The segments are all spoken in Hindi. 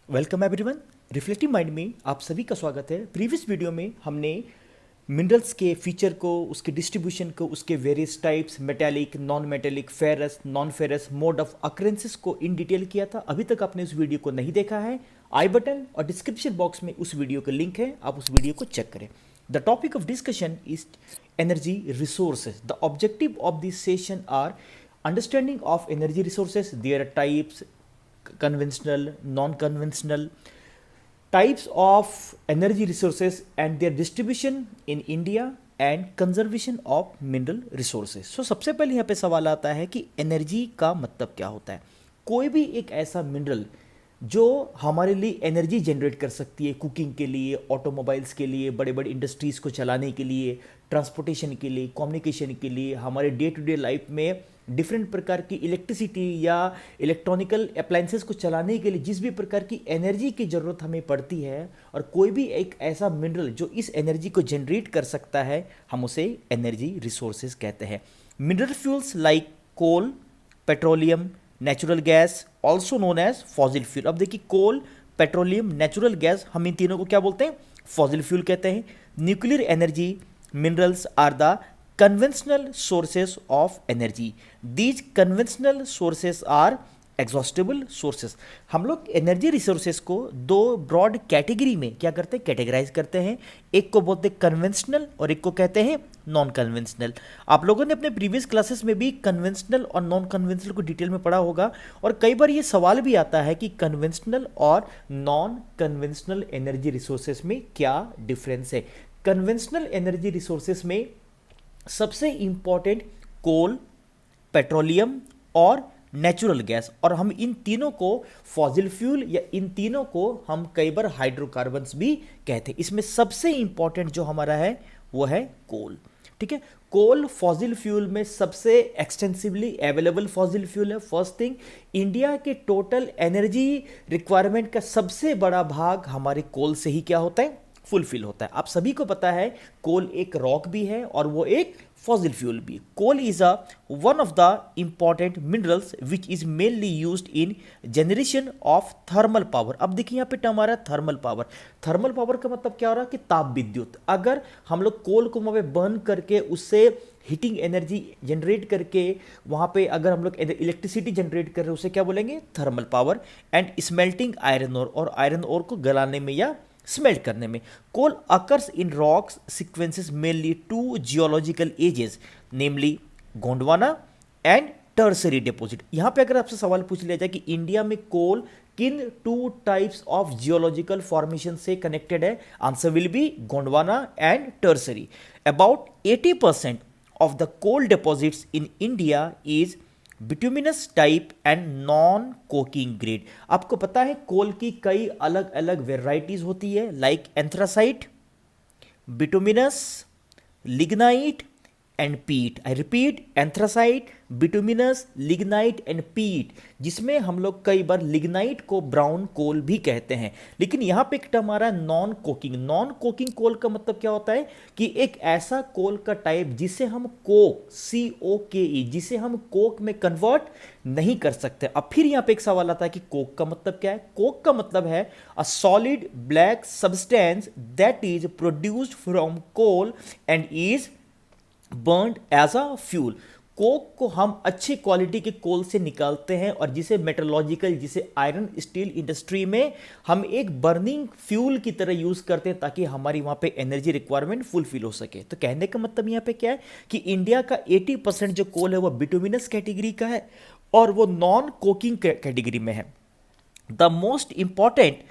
Welcome everyone. रिफ्लेक्टिव माइंड में आप सभी का स्वागत है। प्रीवियस वीडियो में हमने मिनरल्स के फीचर को, उसके डिस्ट्रीब्यूशन को, उसके various types, metallic, non metallic, ferrous, non ferrous, mode of occurrences को इन डिटेल किया था। अभी तक आपने उस वीडियो को नहीं देखा है, आई बटन और डिस्क्रिप्शन बॉक्स में उस वीडियो का लिंक है, आप उस वीडियो को चेक करें। The topic of discussion is energy resources. The objective of this session are understanding of energy resources, their types, conventional, non-conventional types of energy resources and their distribution in India and conservation of mineral resources. So सबसे पहले यहाँ पे सवाल आता है कि एनर्जी का मतलब क्या होता है। कोई भी एक ऐसा मिनरल जो हमारे लिए एनर्जी जनरेट कर सकती है, कुकिंग के लिए, ऑटोमोबाइल्स के लिए, बड़े बड़े इंडस्ट्रीज़ को चलाने के लिए, ट्रांसपोर्टेशन के लिए, कम्युनिकेशन के लिए, हमारे डे टू डे लाइफ में डिफरेंट प्रकार की इलेक्ट्रिसिटी या इलेक्ट्रॉनिकल अप्लायंसेस को चलाने के लिए जिस भी प्रकार की एनर्जी की ज़रूरत हमें पड़ती है, और कोई भी एक ऐसा मिनरल जो इस एनर्जी को जनरेट कर सकता है, हम उसे एनर्जी रिसोर्सेज कहते हैं। Mineral fuels like coal, petroleum, natural gas, also known as fossil fuel. अब देखिए, कोल, पेट्रोलियम, नेचुरल गैस, हम इन तीनों को क्या बोलते हैं? फॉसिल फ्यूल कहते हैं। Nuclear energy minerals are the conventional sources of energy. These conventional sources are exhaustible sources. हम लोग एनर्जी रिसोर्सेज को दो ब्रॉड कैटेगरी में क्या करते हैं? कैटेगराइज करते हैं। एक को बोलते हैं कन्वेंशनल और एक को कहते हैं नॉन कन्वेंशनल। आप लोगों ने अपने प्रीवियस क्लासेस में भी कन्वेंशनल और नॉन कन्वेंशनल को डिटेल में पढ़ा होगा, और कई बार ये सवाल भी आता है कि कन्वेंशनल और नॉन कन्वेंशनल एनर्जी रिसोर्सेज में क्या डिफरेंस है। कन्वेंशनल एनर्जी रिसोर्सेज में सबसे इंपॉर्टेंट कोल, पेट्रोलियम और नेचुरल गैस, और हम इन तीनों को फॉसिल फ्यूल या इन तीनों को हम कई बार हाइड्रोकार्बन्स भी कहते हैं। इसमें सबसे इंपॉर्टेंट जो हमारा है वो है कोल। ठीक है, कोल फॉसिल फ्यूल में सबसे एक्सटेंसिवली अवेलेबल फॉसिल फ्यूल है। फर्स्ट थिंग, इंडिया के टोटल एनर्जी रिक्वायरमेंट का सबसे बड़ा भाग हमारे कोल से ही क्या होता है? फुलफिल होता है। आप सभी को पता है कोल एक रॉक भी है और वो एक फॉसिल फ्यूल भी। Coal is a one of the important minerals which is mainly used in generation of thermal power. अब देखिए यहाँ पे टर्म आ रहा है थर्मल पावर। थर्मल पावर का मतलब क्या हो रहा है कि ताप विद्युत। अगर हम लोग कोल को वहाँ पे बर्न करके उससे हीटिंग एनर्जी जनरेट करके वहाँ पे अगर हम लोग इलेक्ट्रिसिटी जनरेट कर रहे हैं, उसे क्या बोलेंगे? Thermal power. And smelting iron ore, और आयरन ओर को गलाने में या स्मेल्ट करने में। Coal occurs in rocks sequences mainly to geological ages, namely Gondwana and tertiary deposit. यहां पे अगर आपसे सवाल पूछ लिया जाए कि इंडिया में कोल किन two types of geological formation से कनेक्टेड है, answer will be Gondwana and tertiary. About 80% of the coal deposits in India is bituminous type and non coking grade. आपको पता है कोल की कई अलग अलग वेराइटीज होती है, like anthracite, bituminous, lignite and peat. I repeat, anthracite, bituminous, lignite and peat, जिसमें हम लोग कई बार लिग्नाइट को ब्राउन कोल भी कहते हैं। लेकिन यहां पे एक टर्म आ रहा है non coking. Non coking coal का मतलब क्या होता है कि एक ऐसा कोल का टाइप जिसे हम कोक, COKE, जिसे हम कोक में कन्वर्ट नहीं कर सकते। अब फिर यहां पे एक सवाल आता है कि कोक का मतलब क्या है? कोक का मतलब है a solid black substance that is produced from coal and is burned as a fuel. Coke को हम अच्छी क्वालिटी के कोल से निकालते हैं और जिसे मेटलॉजिकल, जिसे आयरन स्टील इंडस्ट्री में हम एक बर्निंग फ्यूल की तरह यूज करते हैं ताकि हमारी वहां पे एनर्जी रिक्वायरमेंट फुलफिल हो सके। तो कहने का मतलब यहां पे क्या है कि इंडिया का 80% जो कोल है वो बिटुमिनस कैटेगरी का है और वो नॉन कोकिंग कैटेगरी में है। The most important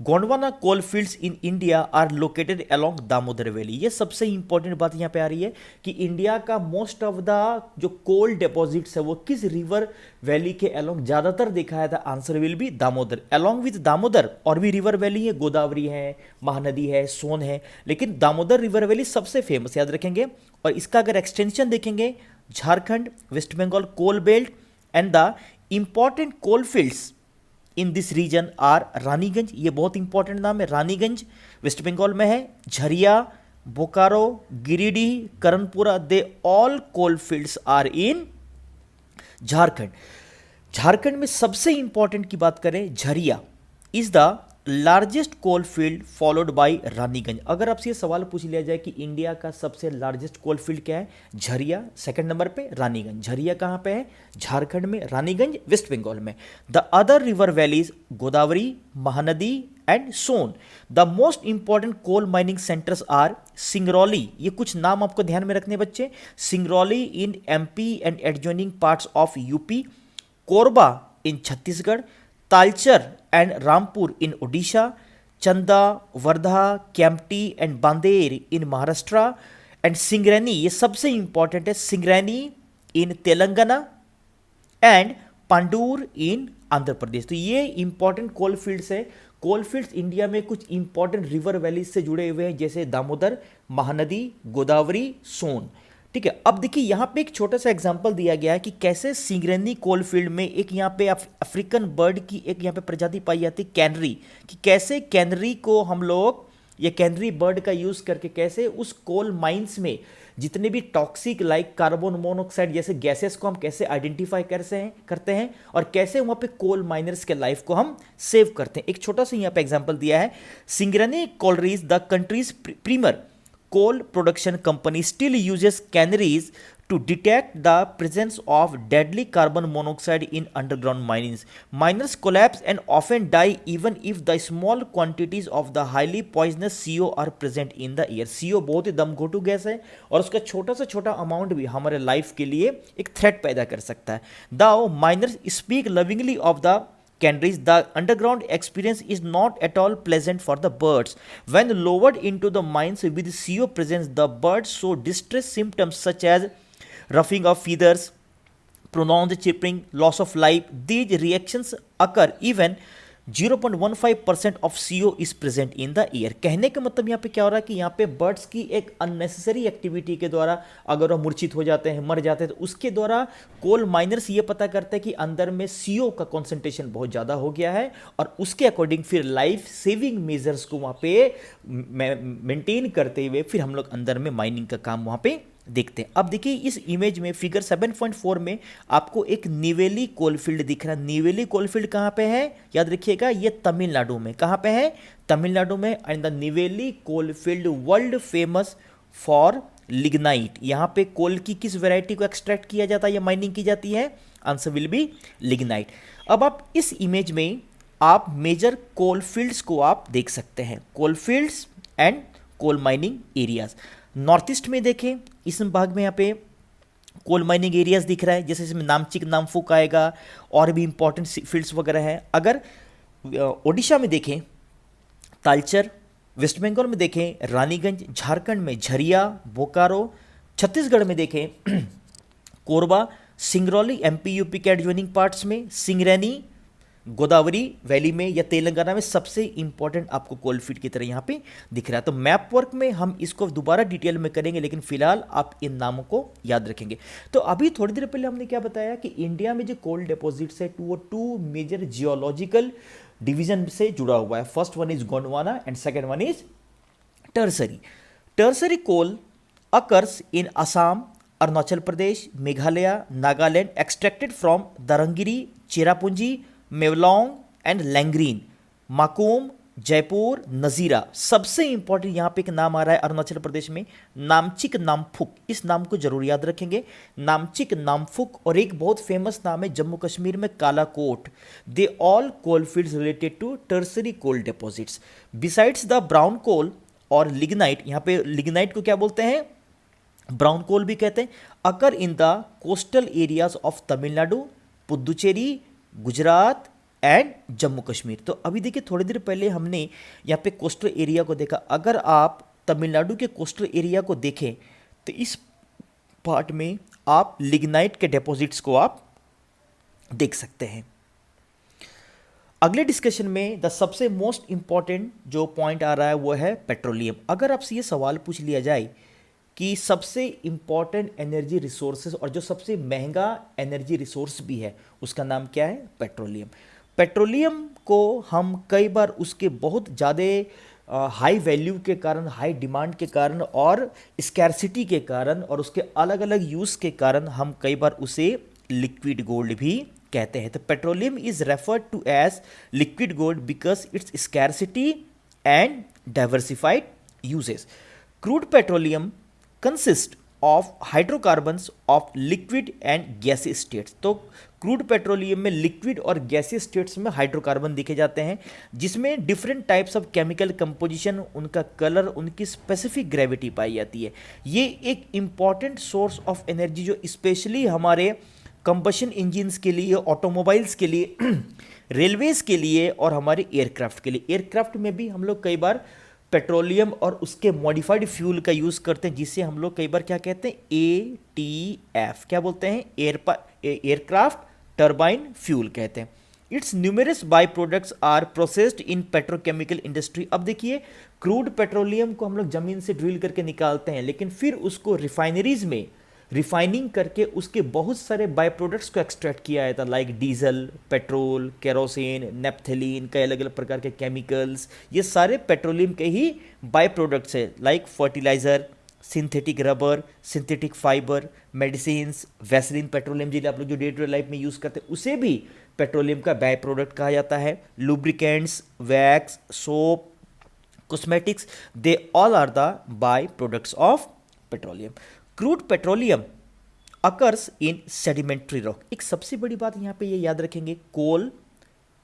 Gondwana coal fields in India are located along Damodar valley. ये सबसे इंपॉर्टेंट बात यहाँ पे आ रही है कि इंडिया का मोस्ट ऑफ द जो कोल डिपॉजिट्स है वो किस रिवर वैली के अलोंग ज्यादातर देखा है? The answer will B Damodar. Along with Damodar और भी रिवर वैली है, गोदावरी है, महानदी है, सोन है, लेकिन दामोदर रिवर वैली सबसे फेमस, याद रखेंगे। और इसका अगर एक्सटेंशन देखेंगे, Jharkhand, West Bengal coal belt and the important coal fields in this region are Raniganj. ये बहुत इंपॉर्टेंट नाम है, रानीगंज वेस्ट बंगाल में है, Jharia, Bokaro, Giridih, Karanpura, they all coal fields are in Jharkhand. Jharkhand में सबसे इंपॉर्टेंट की बात करें, Jharia, is the largest coal field followed by Raniganj. अगर आपसे ये सवाल पूछ लिया जाए कि इंडिया का सबसे लार्जेस्ट कोल फील्ड क्या है, झरिया सेकंड नंबर पे, रानीगंज। झरिया कहाँ पे है? झारखंड में, रानीगंज वेस्ट बंगाल में। The other river valleys Godavari, Mahanadi and Son. The most important coal mining centres are Singrauli, ये कुछ नाम आपको ध्यान में रखने बच्चे, Singrauli in MP and adjoining parts of UP, Korba in Chhattisgarh, Talcher and Rampur in Odisha, Chanda, Wardha, Kamptee and Bander in Maharashtra and Singareni, ये सबसे इंपॉर्टेंट है, Singareni in Telangana and Pandur in Andhra Pradesh. तो ये इंपॉर्टेंट कोल फील्ड्स है। कोल फील्ड्स इंडिया में कुछ इंपॉर्टेंट रिवर वैलीज से जुड़े हुए हैं, जैसे दामोदर, महानदी, गोदावरी, सोन। ठीक है, अब देखिए यहाँ पे एक छोटा सा एग्जांपल दिया गया है कि कैसे सिंगरेनी कोल फील्ड में एक यहाँ पे अफ्रीकन बर्ड की एक यहाँ पे प्रजाति पाई जाती है, कैनरी, कि कैसे कैनरी को हम लोग, ये कैनरी बर्ड का यूज करके कैसे उस कोल माइंस में जितने भी टॉक्सिक लाइक कार्बन मोनोऑक्साइड जैसे गैसेस को हम कैसे आइडेंटिफाई करते हैं और कैसे वहाँ पे कोल माइनर्स के लाइफ को हम सेव करते हैं। एक छोटा सा यहाँ पे एग्जांपल दिया है, Singareni collieries the country's premier coal production company still uses canneries to detect the presence of deadly carbon monoxide in underground minings. Miners collapse and often die even if the small quantities of the highly poisonous CO are present in the air. CO बहुत ही दमघोटू गैस है और उसका छोटा से छोटा अमाउंट भी हमारे लाइफ के लिए एक थ्रेट पैदा कर सकता है। Though miners speak lovingly of the canneries, the underground experience is not at all pleasant for the birds. When lowered into the mines with CO presence, the birds show distress symptoms such as ruffling of feathers, pronounced chirping, loss of life. These reactions occur even 0.15% of CO is present in the air. कहने का मतलब यहाँ पे क्या हो रहा है कि यहाँ पे बर्ड्स की एक अननेसेसरी एक्टिविटी के द्वारा अगर वो मूर्छित हो जाते हैं, मर जाते हैं, तो उसके द्वारा कोल माइनर्स ये पता करते हैं कि अंदर में CO का कॉन्सेंट्रेशन बहुत ज़्यादा हो गया है और उसके अकॉर्डिंग फिर लाइफ सेविंग मेजर्स को वहाँ पे मेंटेन करते हुए फिर हम लोग अंदर में माइनिंग का काम वहाँ पे देखते हैं। अब देखिए इस इमेज में फिगर 7.4 में आपको एक निवेली कोलफील्ड दिख रहा है। निवेली कोलफील्ड कहाँ पे है? याद रखिएगा, ये तमिलनाडु में। कहाँ पे है? तमिलनाडु में। And the Neyveli coalfield world famous for lignite. यहाँ पे कोल की किस वैरायटी को एक्सट्रैक्ट किया जाता है या माइनिंग की जाती है? Answer will B lignite. अब आप इस इमेज में आप मेजर कोलफील्ड्स को आप देख सकते हैं, coalfields and coal mining areas. North east में देखें, इस भाग में यहाँ पे कोल माइनिंग एरियाज दिख रहा है, जैसे इसमें नामचिक, नामफुक आएगा और भी इंपॉर्टेंट फील्ड्स वगैरह हैं। अगर ओडिशा में देखें तालचर, वेस्ट बंगाल में देखें रानीगंज, झारखंड में झरिया, बोकारो, छत्तीसगढ़ में देखें कोरबा, सिंगरौली एमपी यूपी के एडजॉइनिंग पार्ट्स में, सिंगरैनी गोदावरी वैली में या तेलंगाना में सबसे इंपॉर्टेंट आपको कोलफील्ड की तरह यहाँ पे दिख रहा है। तो मैप वर्क में हम इसको दोबारा डिटेल में करेंगे, लेकिन फिलहाल आप इन नामों को याद रखेंगे। तो अभी थोड़ी देर पहले हमने क्या बताया कि इंडिया में जो कोल डिपॉजिट्स है वो टू मेजर जियोलॉजिकल डिवीजन से जुड़ा हुआ है। First one is Gondwana and second one is tertiary. Tertiary coal occurs in Assam, Arunachal Pradesh, Meghalaya, Nagaland, extracted from Darangiri, Cherrapunji, Mewlong and Langrin, Makum, Jaipur, Nazira. सबसे इंपॉर्टेंट यहाँ पे एक नाम आ रहा है अरुणाचल प्रदेश में, नामचिक नामफुक। इस नाम को जरूर याद रखेंगे, नामचिक नामफुक। और एक बहुत फेमस नाम है जम्मू कश्मीर में Kalakot. They all coal fields related to tertiary coal deposits. Besides the brown coal और लिग्नाइट, यहाँ पे लिग्नाइट को क्या बोलते हैं? ब्राउन कोल भी कहते हैं। Occur in the coastal areas of Tamil Nadu, Puducherry, Gujarat and Jammu Kashmir. तो अभी देखिए थोड़ी देर पहले हमने यहाँ पे कोस्टल एरिया को देखा। अगर आप तमिलनाडु के कोस्टल एरिया को देखें तो इस पार्ट में आप लिग्नाइट के डिपॉजिट्स को आप देख सकते हैं। अगले डिस्कशन में द सबसे मोस्ट इंपॉर्टेंट जो पॉइंट आ रहा है वो है पेट्रोलियम। अगर आपसे ये सवाल पूछ लिया जाए कि सबसे इंपॉर्टेंट एनर्जी रिसोर्सेज और जो सबसे महंगा एनर्जी रिसोर्स भी है उसका नाम क्या है? पेट्रोलियम। पेट्रोलियम को हम कई बार उसके बहुत ज़्यादा हाई वैल्यू के कारण, हाई डिमांड के कारण और स्कैरसिटी के कारण और उसके अलग अलग यूज़ के कारण हम कई बार उसे लिक्विड गोल्ड भी कहते हैं। तो petroleum is referred to as liquid gold because its scarcity and diversified uses. Crude petroleum consist of hydrocarbons of liquid and gassy states. तो क्रूड पेट्रोलियम में लिक्विड और गैसी स्टेट्स में हाइड्रोकार्बन दिखे जाते हैं, जिसमें different types of chemical composition, उनका कलर, उनकी स्पेसिफिक ग्रेविटी पाई जाती है। ये एक इम्पॉर्टेंट सोर्स ऑफ एनर्जी जो स्पेशली हमारे कंबशन इंजिन्स के लिए, ऑटोमोबाइल्स के लिए, रेलवेज के लिए और हमारे एयरक्राफ्ट के लिए। एयरक्राफ्ट में भी हम लोग कई बार पेट्रोलियम और उसके मॉडिफाइड फ्यूल का यूज़ करते हैं, जिसे हम लोग कई बार क्या कहते हैं, ATF क्या बोलते हैं, एयरक्राफ्ट टर्बाइन फ्यूल कहते हैं। Its numerous by products are processed in petrochemical industry. अब देखिए, क्रूड पेट्रोलियम को हम लोग ज़मीन से ड्रिल करके निकालते हैं, लेकिन फिर उसको रिफाइनरीज में रिफाइनिंग करके उसके बहुत सारे बाय प्रोडक्ट्स को एक्सट्रैक्ट किया जाता है, like diesel, petrol, kerosene, naphthalene, कई अलग अलग प्रकार के केमिकल्स। ये सारे पेट्रोलियम के ही बाय प्रोडक्ट्स है, like fertiliser, synthetic rubber, synthetic fibre, medicines, vaseline, petroleum jelly आप लोग जो डे टू डे लाइफ में यूज़ करते हैं, उसे भी पेट्रोलियम का बाय प्रोडक्ट कहा जाता है। Lubricants, wax, soap, cosmetics, they all are the by products of petroleum. Crude petroleum occurs in sedimentary rock. एक सबसे बड़ी बात यहाँ पे ये याद रखेंगे, coal,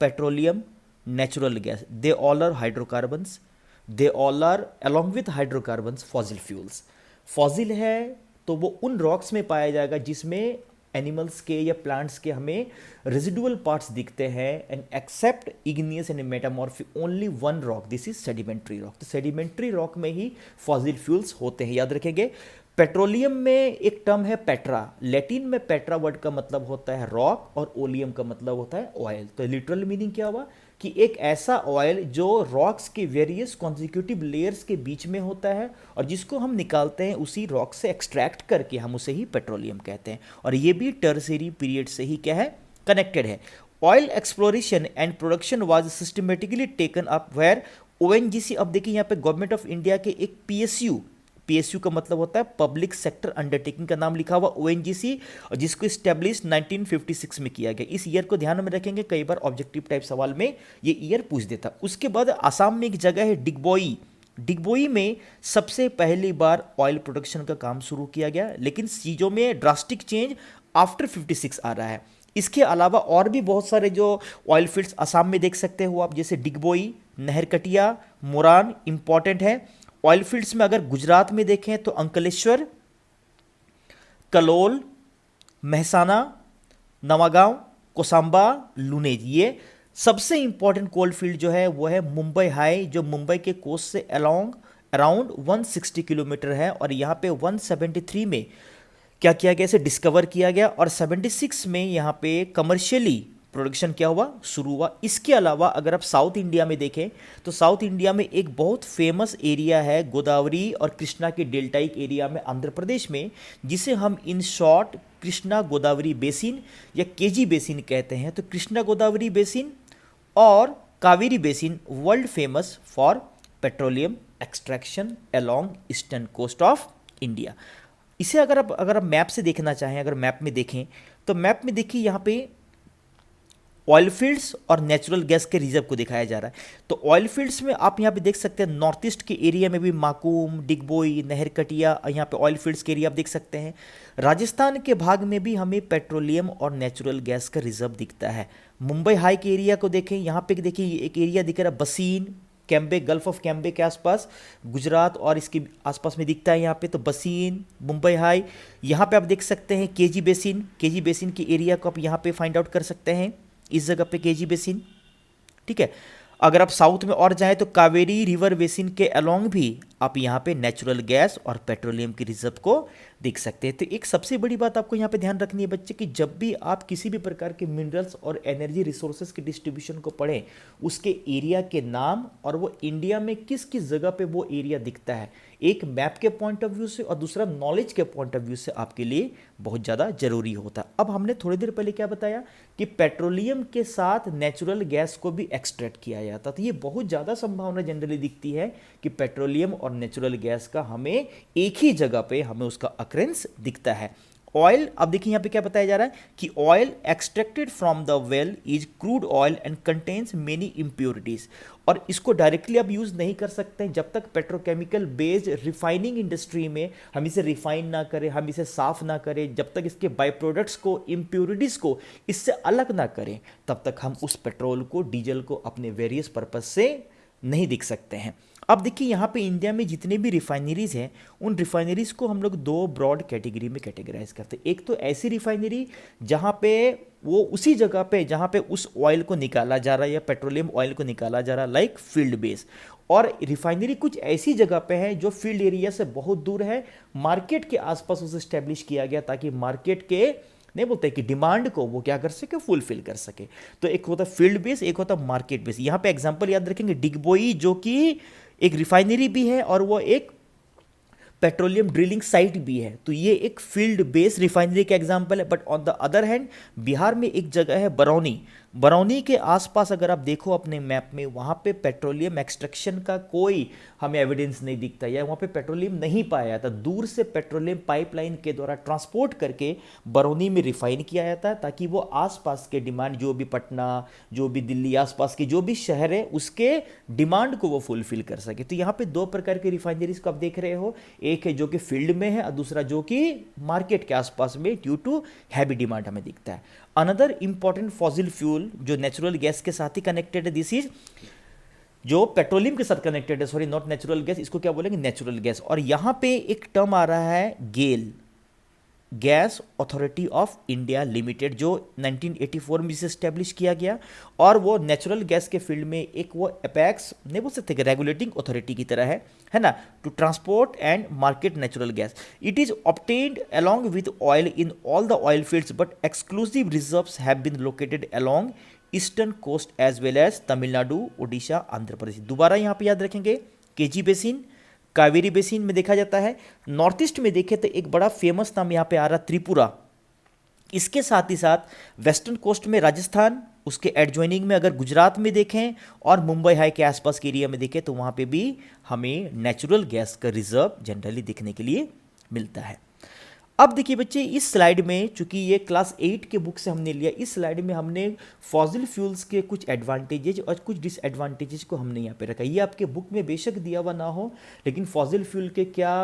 petroleum, natural gas, they all are hydrocarbons, they all are along with hydrocarbons fossil fuels. Fossil है तो वो उन रॉक्स में पाया जाएगा जिसमें एनिमल्स के या प्लांट्स के हमें रेजिडुअल पार्ट्स दिखते हैं, and except igneous and metamorphic only one rock, this is sedimentary rock. तो सेडिमेंट्री रॉक में ही फॉसिल फ्यूल्स होते हैं, याद रखेंगे। पेट्रोलियम में एक टर्म है पेट्रा, लैटिन में पेट्रा वर्ड का मतलब होता है रॉक और ओलियम का मतलब होता है ऑयल। तो लिटरल मीनिंग क्या हुआ कि एक ऐसा ऑयल जो रॉक्स के वेरियस कॉन्जिक्यूटिव लेयर्स के बीच में होता है और जिसको हम निकालते हैं उसी रॉक से एक्सट्रैक्ट करके, हम उसे ही पेट्रोलियम कहते हैं। और ये भी टर्शियरी पीरियड से ही क्या है, कनेक्टेड है। Oil exploration and production was systematically taken up where ONGC। अब देखिए यहाँ पे गवर्नमेंट ऑफ इंडिया के एक PSU का मतलब होता है पब्लिक सेक्टर अंडरटेकिंग का नाम लिखा हुआ ONGC, और जिसको स्टैब्लिश 1956 में किया गया। इस ईयर को ध्यान में रखेंगे, कई बार ऑब्जेक्टिव टाइप सवाल में ये ईयर पूछ देता। उसके बाद आसाम में एक जगह है डिगबोई। डिगबोई में सबसे पहली बार ऑयल प्रोडक्शन का काम शुरू किया गया, लेकिन चीज़ों में ड्रास्टिक चेंज आफ्टर 56 आ रहा है। इसके अलावा और भी बहुत सारे जो ऑयल फील्ड्स आसाम में देख सकते हो आप, जैसे डिगबोई, नहरकटिया, मोरान इंपॉर्टेंट है। ऑयल फील्ड्स में अगर गुजरात में देखें तो अंकलेश्वर, कलोल, महसाना, नवागांव, कोसांबा, लुनेज। ये सबसे इंपॉर्टेंट कोल फील्ड जो है वो है मुंबई हाई, जो मुंबई के कोस्ट से अराउंड 160 किलोमीटर है, और यहाँ पे 173 में क्या किया गया, इसे डिस्कवर किया गया, और 76 में यहाँ पे कमर्शियली प्रोडक्शन क्या हुआ, शुरू हुआ। इसके अलावा अगर आप साउथ इंडिया में देखें तो साउथ इंडिया में एक बहुत फेमस एरिया है गोदावरी और कृष्णा के डेल्टाइक एरिया में आंध्र प्रदेश में, जिसे हम in short Krishna Godavari basin या KG बेसिन कहते हैं। तो कृष्णा गोदावरी बेसिन और Kaveri basin world famous for petroleum extraction along eastern coast of India. इसे अगर आप मैप से देखना चाहें, अगर मैप में देखें तो मैप में देखिए यहाँ पे ऑयल फील्ड्स और नेचुरल गैस के रिजर्व को दिखाया जा रहा है। तो ऑयल फील्ड्स में आप यहाँ पे देख सकते हैं, नॉर्थ ईस्ट के एरिया में भी माकूम, डिगबोई, नहरकटिया, यहाँ पे ऑयल फील्ड्स के एरिया आप देख सकते हैं। राजस्थान के भाग में भी हमें पेट्रोलियम और नेचुरल गैस का रिजर्व दिखता है। मुंबई हाई के एरिया को देखें, यहाँ पे देखिए एक एरिया दिख रहा है बसीन, कैम्बे, गल्फ ऑफ कैम्बे के आसपास, गुजरात और इसके आसपास में दिखता है यहाँ पे। तो बसीन, मुंबई हाई, यहाँ पे आप देख सकते हैं KG बेसिन के एरिया को आप यहाँ पे फाइंड आउट कर सकते हैं, इस जगह पे KG बेसिन, ठीक है। अगर आप साउथ में और जाएं तो कावेरी रिवर बेसिन के अलोंग भी आप यहाँ पे नेचुरल गैस और पेट्रोलियम की रिजर्व को देख सकते हैं। तो एक सबसे बड़ी बात आपको यहाँ पे ध्यान रखनी है बच्चे, कि जब भी आप किसी भी प्रकार के मिनरल्स और एनर्जी रिसोर्सेज के डिस्ट्रीब्यूशन को पढ़ें, उसके एरिया के नाम और वो इंडिया में किस किस जगह पे वो एरिया दिखता है, एक मैप के पॉइंट ऑफ व्यू से और दूसरा नॉलेज के पॉइंट ऑफ व्यू से आपके लिए बहुत ज़्यादा जरूरी होता है। अब हमने थोड़ी देर पहले क्या बताया कि पेट्रोलियम के साथ नेचुरल गैस को भी एक्सट्रैक्ट किया जाता, तो ये बहुत ज़्यादा संभावना जनरली दिखती है कि पेट्रोलियम और नेचुरल गैस का हमें एक ही जगह पे हमें उसका अक्रेंस दिखता है। ऑयल, अब देखिए यहाँ पे क्या बताया जा रहा है कि oil extracted from the well is crude oil and contains many impurities. और इसको डायरेक्टली आप यूज नहीं कर सकते हैं जब तक पेट्रोकेमिकल बेस्ड रिफाइनिंग इंडस्ट्री में हम इसे रिफाइन ना करें, हम इसे साफ ना करें, जब तक इसके बाई प्रोडक्ट्स को, इम्प्योरिटीज को इससे अलग ना करें, तब तक हम उस पेट्रोल को, डीजल को अपने वेरियस पर्पज से नहीं दिख सकते हैं। अब देखिए यहाँ पे इंडिया में जितने भी रिफाइनरीज हैं, उन रिफाइनरीज को हम लोग दो ब्रॉड कैटेगरी में कैटेगराइज करते हैं। एक तो ऐसी रिफाइनरी जहाँ पे वो उसी जगह पे जहाँ पे उस ऑयल को निकाला जा रहा है या पेट्रोलियम ऑयल को निकाला जा रहा है, लाइक फील्ड बेस। और रिफाइनरी कुछ ऐसी जगह पे है जो फील्ड एरिया से बहुत दूर है, मार्केट के आसपास उसे स्टैब्लिश किया गया ताकि मार्केट के, नहीं बोलते कि डिमांड को वो क्या कर सके, फुलफिल कर सके। तो एक होता फील्ड बेस, एक होता मार्केट बेस। यहाँ पे एग्जांपल याद रखेंगे डिगबोई, जो कि एक रिफाइनरी भी है और वो एक पेट्रोलियम ड्रिलिंग साइट भी है। तो ये एक फील्ड बेस्ड रिफाइनरी का एग्जांपल है। But on the other hand Bihar में एक जगह है बरौनी। बरौनी के आसपास अगर आप देखो अपने मैप में, वहाँ पे पेट्रोलियम एक्सट्रैक्शन का कोई हमें एविडेंस नहीं दिखता, या वहाँ पे पेट्रोलियम नहीं पाया जाता। दूर से पेट्रोलियम पाइपलाइन के द्वारा ट्रांसपोर्ट करके बरौनी में रिफाइन किया जाता है ताकि वो आसपास के डिमांड, जो भी पटना, जो भी दिल्ली आसपास के जो भी शहर है, उसके डिमांड को वो फुलफिल कर सके। तो यहाँ पे दो प्रकार की रिफाइनरीज को आप देख रहे हो, एक है जो कि फील्ड में है और दूसरा जो कि मार्केट के आसपास में ड्यू टू हैवी डिमांड हमें दिखता है। अनदर इंपॉर्टेंट फॉसिल फ्यूल जो नेचुरल गैस के साथ ही कनेक्टेड है, दिस इज जो पेट्रोलियम के साथ कनेक्टेड है, सॉरी नॉट नेचुरल गैस, इसको क्या बोलेंगे, नेचुरल गैस। और यहां पे एक टर्म आ रहा है GAIL, gas authority of India limited, जो 1984 में इसे स्टैब्लिश किया गया। और वो नेचुरल गैस के फील्ड में एक वो एपेक्स नहीं बोल सकते कि रेगुलेटिंग अथॉरिटी की तरह है ना, to transport and market natural gas. It is obtained along with oil in all the oil fields, but exclusive reserves have been located along eastern coast as well as Tamil Nadu, Orissa, Andhra Pradesh. दोबारा यहाँ पे याद रखेंगे, केजी बेसिन, कावेरी बेसिन में देखा जाता है। नॉर्थ ईस्ट में देखें तो एक बड़ा फेमस नाम यहाँ पे आ रहा त्रिपुरा। इसके साथ ही साथ वेस्टर्न कोस्ट में राजस्थान, उसके एडजॉइनिंग में अगर गुजरात में देखें और मुंबई हाई के आसपास के एरिया में देखें तो वहाँ पे भी हमें नेचुरल गैस का रिजर्व जनरली देखने के लिए मिलता है। अब देखिए बच्चे, इस स्लाइड में, चूंकि ये क्लास 8 के बुक से हमने लिया, इस स्लाइड में हमने फॉसिल फ्यूल्स के कुछ एडवांटेजेज और कुछ डिसएडवांटेजेज को हमने यहाँ पे रखा। ये आपके बुक में बेशक दिया हुआ ना हो, लेकिन फॉसिल फ्यूल के क्या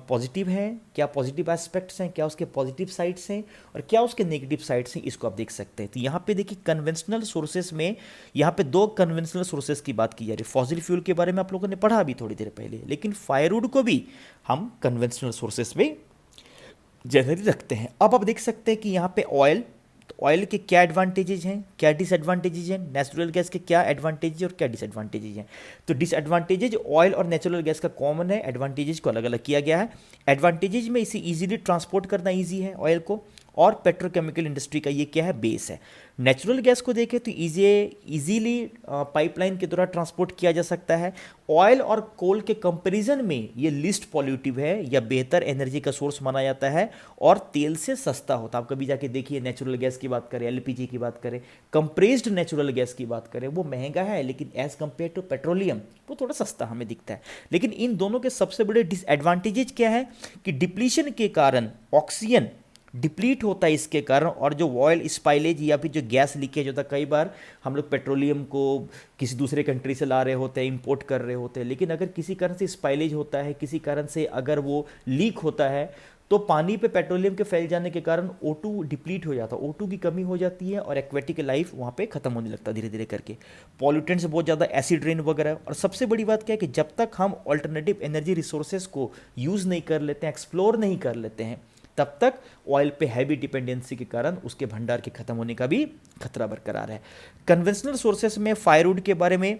पॉजिटिव हैं, क्या पॉजिटिव एस्पेक्ट्स हैं, क्या उसके पॉजिटिव साइड्स हैं और क्या उसके नेगेटिव साइड्स हैं, इसको आप देख सकते हैं। तो यहाँ पे देखिए कन्वेंशनल सोर्सेस में, यहाँ पे दो कन्वेंशनल सोर्सेस की बात की जा रही है। फॉसिल फ्यूल के बारे में आप लोगों ने पढ़ा अभी थोड़ी देर पहले, लेकिन फायरवुड को भी हम कन्वेंशनल सोर्सेस में जनरली रखते हैं। अब आप देख सकते हैं कि यहाँ पे ऑयल, तो ऑयल के क्या एडवांटेजेज हैं, क्या डिसएडवांटेजेज हैं, नेचुरल गैस के क्या एडवांटेजेज और क्या डिसएडवांटेजेज हैं। तो डिसएडवांटेजेज ऑयल और नेचुरल गैस का कॉमन है, एडवांटेजेज को अलग अलग किया गया है। एडवांटेजेज में इसे इजीली ट्रांसपोर्ट करना इजी है ऑयल को, और पेट्रोकेमिकल इंडस्ट्री का ये क्या है, बेस है। नेचुरल गैस को देखें तो इजीली पाइपलाइन के द्वारा ट्रांसपोर्ट किया जा सकता है। ऑयल और कोल के कंपैरिजन में ये लिस्ट पॉल्यूटिव है या बेहतर एनर्जी का सोर्स माना जाता है और तेल से सस्ता होता है। आप कभी जाके देखिए, नेचुरल गैस की बात करें, एलपीजी की बात करें, कंप्रेस्ड नेचुरल गैस की बात करें, वो महंगा है, लेकिन एज कंपेयर टू पेट्रोलियम वो थोड़ा सस्ता हमें दिखता है। लेकिन इन दोनों के सबसे बड़े डिसएडवांटेजेज क्या है कि डिप्लीशन के कारण ऑक्सीजन डिप्लीट होता है इसके कारण, और जो ऑयल स्पाइलेज या फिर जो गैस लीकेज होता है, कई बार हम लोग पेट्रोलियम को किसी दूसरे कंट्री से ला रहे होते हैं, इंपोर्ट कर रहे होते हैं, लेकिन अगर किसी कारण से स्पाइलेज होता है, किसी कारण से अगर वो लीक होता है, तो पानी पे पेट्रोलियम के फैल जाने के कारण O2 डिप्लीट हो जाता है, O2 की कमी हो जाती है और एक्वेटिक लाइफ वहाँ पे खत्म होने लगता है धीरे धीरे करके। पॉल्यूटेंट्स बहुत ज़्यादा, एसिड रेन वगैरह। और सबसे बड़ी बात क्या है कि जब तक हम ऑल्टरनेटिव एनर्जी रिसोर्सेज को यूज़ नहीं कर लेते हैं, एक्सप्लोर नहीं कर लेते हैं, तब तक ऑयल पे हैवी डिपेंडेंसी के कारण उसके भंडार के खत्म होने का भी खतरा बरकरार है। कन्वेंशनल सोर्सेस में फायरवुड के बारे में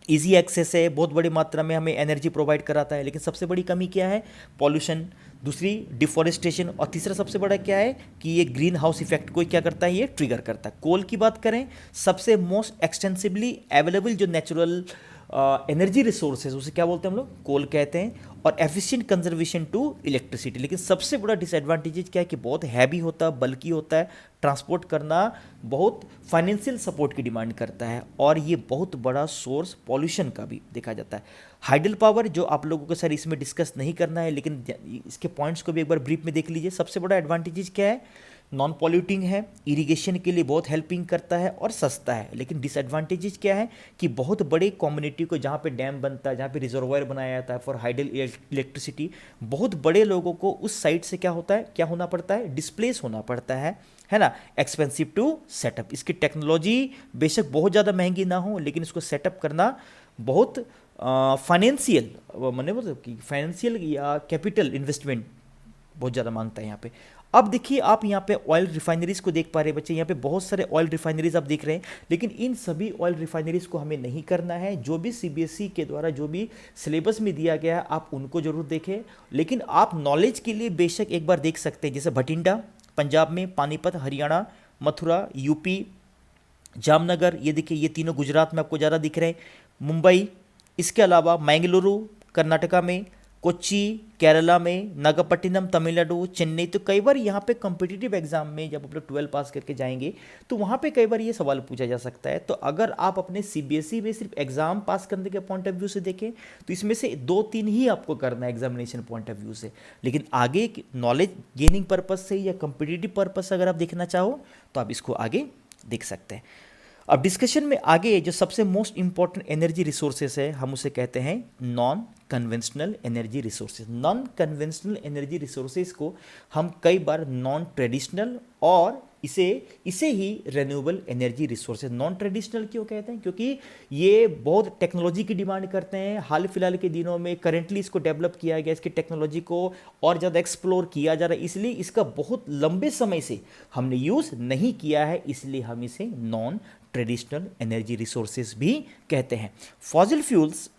इजी एक्सेस है, बहुत बड़ी मात्रा में हमें एनर्जी प्रोवाइड कराता है, लेकिन सबसे बड़ी कमी क्या है, पॉल्यूशन, दूसरी डिफॉरेस्टेशन, और तीसरा सबसे बड़ा क्या है कि ये ग्रीन हाउस इफेक्ट को क्या करता है, ये ट्रिगर करता है। कोल की बात करें, सबसे मोस्ट एक्सटेंसिवली अवेलेबल जो नेचुरल एनर्जी रिसोर्सेज, उसे क्या बोलते हैं हम लोग, कोल कहते हैं, और एफिशिएंट कंजर्वेशन टू इलेक्ट्रिसिटी। लेकिन सबसे बड़ा डिसएडवांटेज क्या है कि बहुत हैवी होता है, बल्की होता है, ट्रांसपोर्ट करना बहुत फाइनेंशियल सपोर्ट की डिमांड करता है, और ये बहुत बड़ा सोर्स पॉल्यूशन का भी देखा जाता है। हाइडल पावर जो आप लोगों को सर इसमें डिस्कस नहीं करना है, लेकिन इसके पॉइंट्स को भी एक बार ब्रीफ में देख लीजिए। सबसे बड़ा एडवांटेज क्या है, नॉन पॉल्यूटिंग है, इरिगेशन के लिए बहुत हेल्पिंग करता है और सस्ता है। लेकिन डिसएडवांटेजेस क्या है कि बहुत बड़े कम्युनिटी को, जहाँ पे डैम बनता है, जहाँ पे रिजर्वायर बनाया जाता है फॉर हाइडल इलेक्ट्रिसिटी, बहुत बड़े लोगों को उस साइड से क्या होता है, क्या होना पड़ता है, डिस्प्लेस होना पड़ता है ना। एक्सपेंसिव टू सेटअप, इसकी टेक्नोलॉजी बेशक बहुत ज़्यादा महंगी ना हो, लेकिन इसको सेटअप करना बहुत फाइनेंशियल, मैंने मतलब कि फाइनेंशियल या कैपिटल इन्वेस्टमेंट बहुत ज़्यादा मांगता है यहाँ पे। अब देखिए आप यहाँ पे ऑयल रिफाइनरीज को देख पा रहे हैं बच्चे, यहाँ पे बहुत सारे ऑयल रिफाइनरीज आप देख रहे हैं, लेकिन इन सभी ऑयल रिफाइनरीज को हमें नहीं करना है। जो भी सीबीएसई के द्वारा जो भी सिलेबस में दिया गया है आप उनको जरूर देखें, लेकिन आप नॉलेज के लिए बेशक एक बार देख सकते हैं, जैसे भटिंडा पंजाब में, पानीपत हरियाणा, मथुरा यूपी, जामनगर, ये देखिए ये तीनों गुजरात में आपको ज़्यादा दिख रहे हैं, मुंबई, इसके अलावा मैंगलुरु कर्नाटका में, कोच्चि केरला में, नागपट्टिनम तमिलनाडु, चेन्नई। तो कई बार यहाँ पे कॉम्पिटिटिव एग्जाम में जब आप लोग 12 पास करके जाएंगे तो वहाँ पे कई बार ये सवाल पूछा जा सकता है। तो अगर आप अपने सीबीएसई में सिर्फ एग्जाम पास करने के पॉइंट ऑफ व्यू से देखें तो इसमें से 2-3 ही आपको करना है एग्जामिनेशन पॉइंट ऑफ व्यू से, लेकिन आगे नॉलेज गेनिंग पर्पज से या कॉम्पिटिटिव पर्पज से अगर आप देखना चाहो तो आप इसको आगे देख सकते हैं। अब डिस्कशन में आगे जो सबसे मोस्ट इंपॉर्टेंट एनर्जी रिसोर्सेस है, हम उसे कहते हैं non conventional energy resources. Non conventional energy resources को हम कई बार नॉन ट्रेडिशनल और इसे ही renewable energy resources. Non traditional क्यों कहते हैं, क्योंकि ये बहुत टेक्नोलॉजी की डिमांड करते हैं। हाल फिलहाल के दिनों में करेंटली इसको डेवलप किया गया, इसकी टेक्नोलॉजी को और ज़्यादा एक्सप्लोर किया जा रहा है, इसलिए इसका बहुत लंबे समय से हमने यूज़ नहीं किया है, इसलिए हम इसे नॉन ट्रेडिशनल एनर्जी रिसोर्सेज भी कहते हैं। Fossil fuels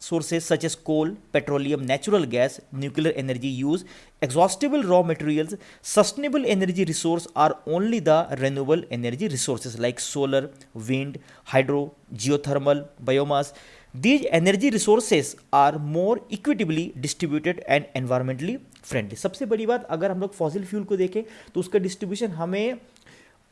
sources such as coal, petroleum, natural gas, nuclear energy use, exhaustible raw materials, sustainable energy resource are only the renewable energy resources like solar, wind, hydro, geothermal, biomass. These energy resources are more equitably distributed and environmentally friendly. सबसे बड़ी बात, अगर हम लोग फॉसिल फ्यूल को देखें तो उसका डिस्ट्रीब्यूशन हमें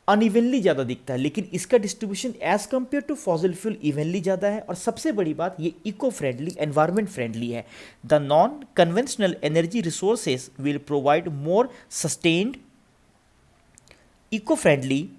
अनइवनली ज़्यादा दिखता है, लेकिन इसका distribution as compare to fossil fuel evenly ज़्यादा है। और सबसे बड़ी बात, ये इको फ्रेंडली, एनवायरमेंट फ्रेंडली है। The non conventional energy resources will provide more sustained, eco friendly,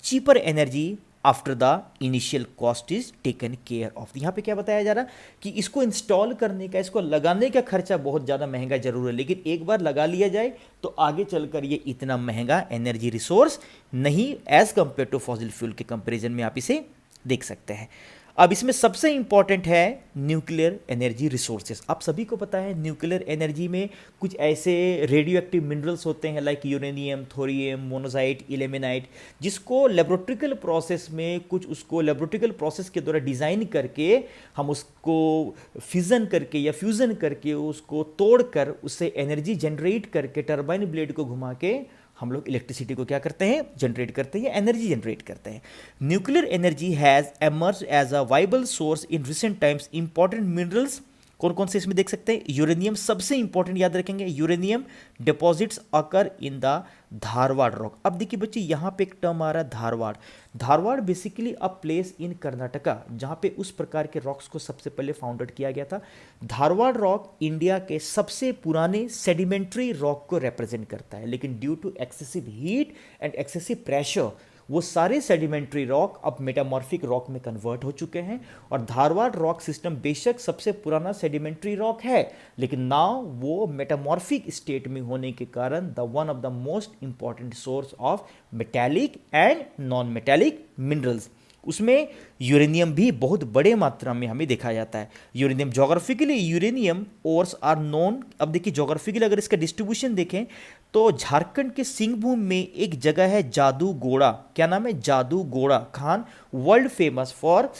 cheaper energy after the initial cost is taken care of. यहाँ पे क्या बताया जा रहा है कि इसको इंस्टॉल करने का, इसको लगाने का खर्चा बहुत ज़्यादा महंगा जरूर है, लेकिन एक बार लगा लिया जाए तो आगे चलकर ये इतना महंगा एनर्जी रिसोर्स नहीं, as compare to fossil fuel के कंपैरिजन में आप इसे देख सकते हैं। अब इसमें सबसे इंपॉर्टेंट है न्यूक्लियर एनर्जी रिसोर्सेज। आप सभी को पता है न्यूक्लियर एनर्जी में कुछ ऐसे रेडियो एक्टिव मिनरल्स होते हैं लाइक यूरेनियम, थोरियम, मोनोजाइट, इलेमेनाइट, जिसको लेबोरेटरिकल प्रोसेस में, कुछ उसको लेबोरेटरिकल प्रोसेस के द्वारा डिज़ाइन करके हम उसको फिजन करके या फ्यूज़न करके उसको तोड़कर उससे एनर्जी जनरेट करके टरबाइन ब्लेड को घुमा के हम लोग इलेक्ट्रिसिटी को क्या करते हैं, जनरेट करते हैं या एनर्जी जनरेट करते हैं। Nuclear energy has emerge as a viable source in recent times. Important minerals कौन कौन से इसमें देख सकते हैं, यूरेनियम सबसे इंपॉर्टेंट याद रखेंगे, uranium deposits occur in the Dharwad rock. अब देखिए बच्चे यहाँ पे एक टर्म आ रहा है Dharwad. Dharwad basically a place in Karnataka जहाँ पे उस प्रकार के रॉक्स को सबसे पहले फाउंडेड किया गया था। धारवाड़ रॉक इंडिया के सबसे पुराने सेडिमेंट्री रॉक को रिप्रेजेंट करता है, लेकिन due to excessive heat and excessive pressure वो सारे सेडिमेंट्री रॉक अब मेटामॉर्फिक रॉक में कन्वर्ट हो चुके हैं। और धारवाड़ रॉक सिस्टम बेशक सबसे पुराना सेडिमेंट्री रॉक है, लेकिन नाउ वो मेटामॉर्फिक स्टेट में होने के कारण the one of the most important source of metallic and non metallic minerals. उसमें यूरेनियम भी बहुत बड़े मात्रा में हमें देखा जाता है। Uranium geographically uranium ores are known. अब देखिए जोग्राफिकली अगर इसका डिस्ट्रीब्यूशन देखें तो झारखंड के सिंहभूम में एक जगह है जादूगोड़ा। क्या नाम है, जादूगोड़ा खान, world famous for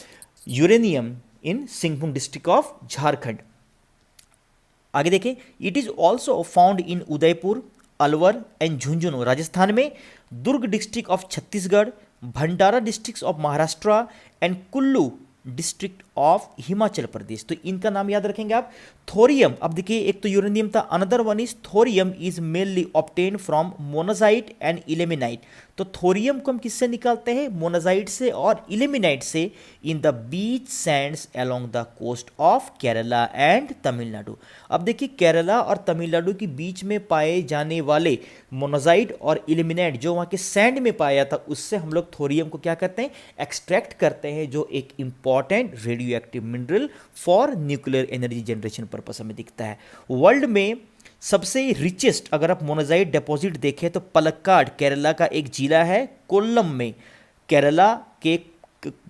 uranium in Singhbhum district of Jharkhand. आगे देखें, it is also found in Udaipur, Alwar and Jhunjhunu Rajasthan में, Durg district of Chhattisgarh, Bhandara district of Maharashtra and Kullu district of Himachal Pradesh. तो इनका नाम याद रखेंगे आप। थोरियम, अब देखिए एक तो यूरेनियम था, another one is thorium is mainly obtain from monazite and ilmenite. तो थोरियम को हम किससे निकालते हैं? मोनाजाइट से और इलेमिनाइट से in the beach sands along the coast of Kerala and Tamil Nadu. अब देखिए केरला और तमिलनाडु के बीच में पाए जाने वाले मोनाजाइट और इलेमिनाइट जो वहाँ के सैंड में पाया था, उससे हम लोग थोरियम को क्या करते हैं? एक्सट्रैक्ट करते हैं, जो एक important radio active mineral for nuclear energy generation purpose हमें दिखता है। वर्ल्ड में सबसे रिचेस्ट अगर आप मोनाजाइट डिपॉजिट देखें तो पलक्काड केरला का एक जिला है, कोल्लम में, केरला के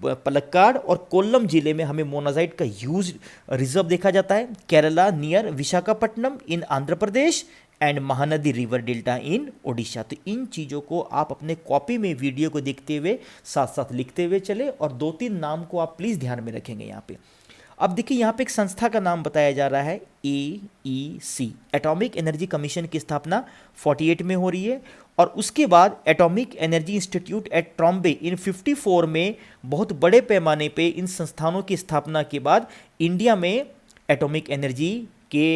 पलक्काड और कोल्लम जिले में हमें मोनाजाइट का ह्यूज रिजर्व देखा जाता है। Kerala near Visakhapatnam in Andhra Pradesh and Mahanadi river delta इन ओडिशा। तो इन चीज़ों को आप अपने कॉपी में वीडियो को देखते हुए साथ साथ लिखते हुए चले, और 2-3 नाम को आप प्लीज़ ध्यान में रखेंगे यहाँ पे। अब देखिए यहाँ पे एक संस्था का नाम बताया जा रहा है, AEC, एटॉमिक एनर्जी कमीशन की स्थापना 48 में हो रही है, और उसके बाद atomic energy institute at Trombay in 54 में बहुत बड़े पैमाने पे इन संस्थानों की स्थापना के बाद इंडिया में एटॉमिक एनर्जी के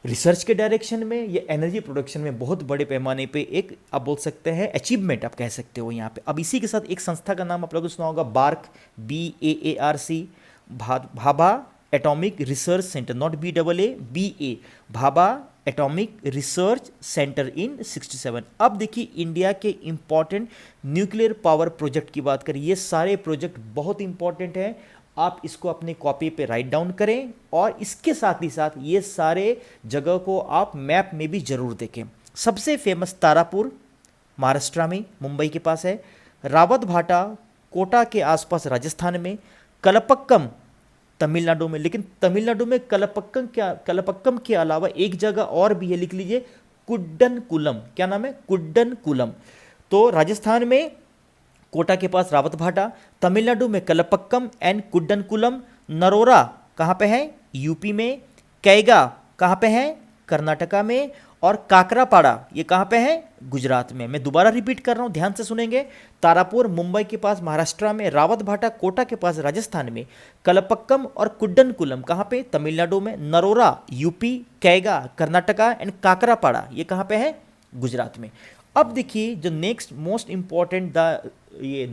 रिसर्च के डायरेक्शन में या एनर्जी प्रोडक्शन में बहुत बड़े पैमाने पे एक आप बोल सकते हैं अचीवमेंट आप कह सकते हो यहाँ पे। अब इसी के साथ एक संस्था का नाम आप लोगों को सुना होगा, bark, BAARC, Bhabha atomic research centre, not BAA, BA, Bhabha atomic research centre इन 67। अब देखिए इंडिया के इंपॉर्टेंट न्यूक्लियर पावर प्रोजेक्ट की बात करें, ये सारे प्रोजेक्ट बहुत इंपॉर्टेंट हैं, आप इसको अपने कॉपी पे राइट डाउन करें, और इसके साथ ही साथ ये सारे जगह को आप मैप में भी जरूर देखें। सबसे फेमस तारापुर महाराष्ट्र में, मुंबई के पास है, रावत भाटा कोटा के आसपास राजस्थान में, कलपक्कम तमिलनाडु में, लेकिन तमिलनाडु में कलपक्कम के अलावा एक जगह और भी है, लिख लीजिए, कुड्डनकुलम। क्या नाम है? कुड्डनकुलम। तो राजस्थान में कोटा के पास रावत भाटा, तमिलनाडु में कलपक्कम एंड कुड्डनकुलम, नरोरा कहाँ पे है? यूपी में, कैगा कहाँ पे है? कर्नाटका में, और काकरापाड़ा ये कहाँ पे है? गुजरात में। मैं दोबारा रिपीट कर रहा हूँ, ध्यान से सुनेंगे। तारापुर मुंबई के पास महाराष्ट्र में, रावत भाटा कोटा के पास राजस्थान में, कलपक्कम और कुड्डनकुलम कहाँ पे? तमिलनाडु में, नरोरा यूपी, कैगा कर्नाटका एंड काकरापाड़ा ये कहाँ पे है? गुजरात में। अब देखिए जो नेक्स्ट मोस्ट इंपॉर्टेंट द ये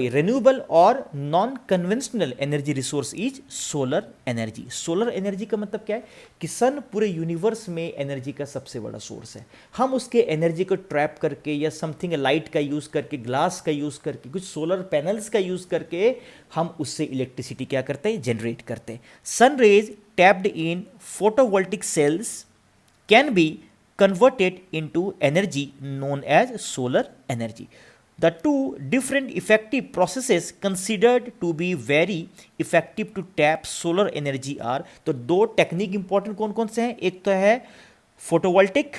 रेन्यूएबल और non conventional energy resource is solar energy. Solar energy का मतलब क्या है? कि सन पूरे यूनिवर्स में एनर्जी का सबसे बड़ा सोर्स है। हम उसके एनर्जी को ट्रैप करके या समथिंग लाइट का यूज़ करके, ग्लास का यूज़ करके, कुछ सोलर पैनल्स का यूज़ करके हम उससे इलेक्ट्रिसिटी क्या करते हैं? जनरेट करते हैं। Sun rays tapped in photovoltaic cells can be converted into energy known as solar energy. The two different effective processes considered to be very effective to tap solar energy are, तो दो टेक्निक इंपॉर्टेंट कौन कौन से हैं? एक तो है फोटोवोल्टिक